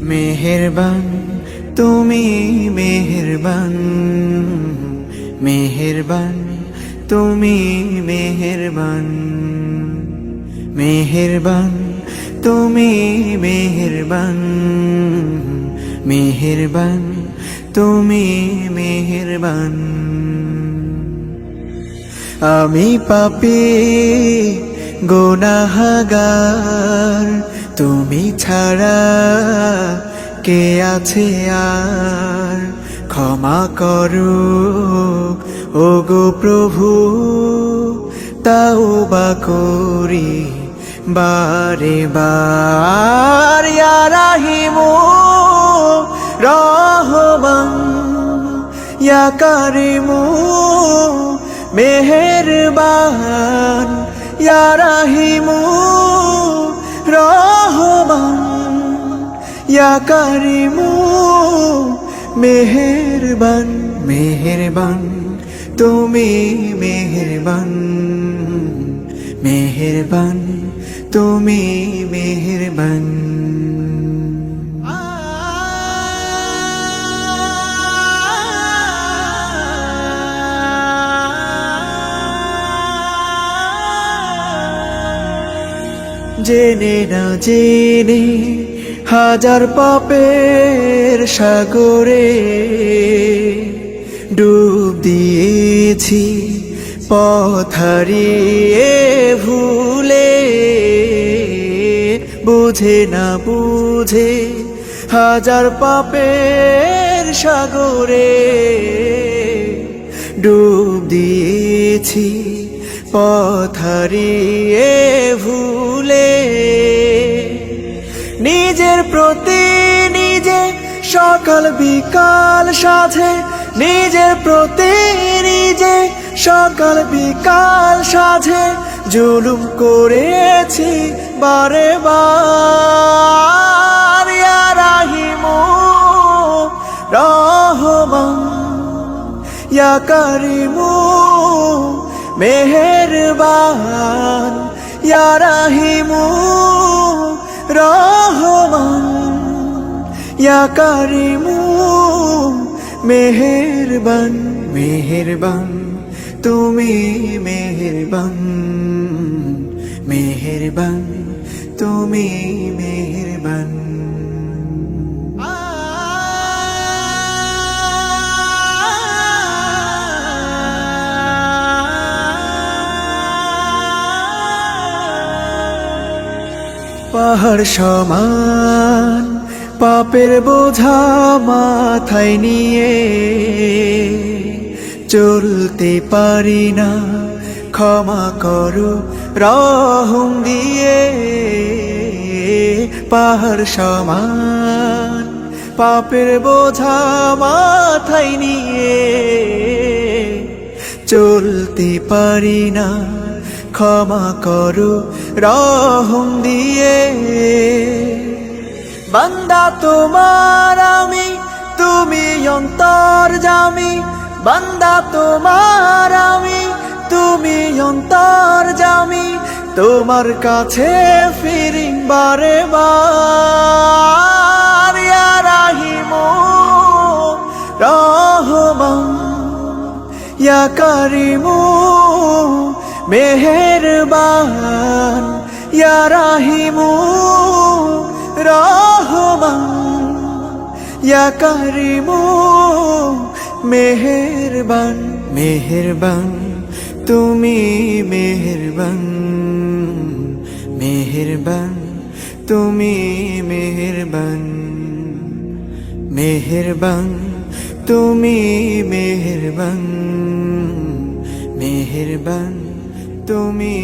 মেহেরবান তুমি মেহেরবান, মেহেরবান তুমি মেহেরবান, মেহেরবান তুমি মেহেরবান, মেহেরবান তুমি মেহেরবান। আমি পাপী গুনাহগার, তুমি ছাড়া কে আছে আর? ক্ষমা করো ওগো প্রভু, তাওবা করি বারে বার। ইয়া রাহিমু রহমান, ইয়া কারিমু মেহেরবান, ইয়া রাহিমু রহমান, ইয়া কারিমু মেহেরবান। মেহেরবান তুমি মেহেরবান, মেহেরবান তুমি মেহেরবান। জেনে না জেনে হাজার পাপের সাগরে ডুব দিয়েছি, পথ হারিয়ে ভুলে। বুঝে না বুঝে হাজার পাপের সাগরে ডুব দিয়েছি, পথ হারিয়ে ভুলে। নিজের প্রতি নিজে সকাল বিকাল সাধে, নিজের প্রতি নিজে সকাল বিকাল সাধে জুলুম করেছি বারে বার। ইয়া রাহিমু রহমান, ইয়া কারিমু মেহেরবান, ইয়া রাহিমু রহমান, ইয়া কারিমু মেহেরবান। মেহেরবান তুমি মেহেরবান, মেহেরবান তুমি মেহেরবান। পাহাড় সমান পাপের বোঝা মাথায় নিয়ে চলতে পারি না, ক্ষমা করো রহম দিয়ে। পাহাড় সমান পাপের বোঝা মাথায় নিয়ে চলতে পারি না, ক্ষমা করো রহম দিয়ে। বান্দা তোমার আমি, তুমি অন্তর্যামী। বান্দা তোমার আমি, তুমি অন্তর্যামী। তোমার কাছে ফিরি বারে বার। ইয়া রাহিমু রহমান, ইয়া কারিমু মেহেরবান, ইয়া রাহিমু রহমান, ইয়া কারিমু মেহেরবান। মেহেরবান তুমি মেহেরবান, মেহেরবান তুমি মেহেরবান, মেহেরবান তুমি মেহেরবান, মেহেরবান তুমি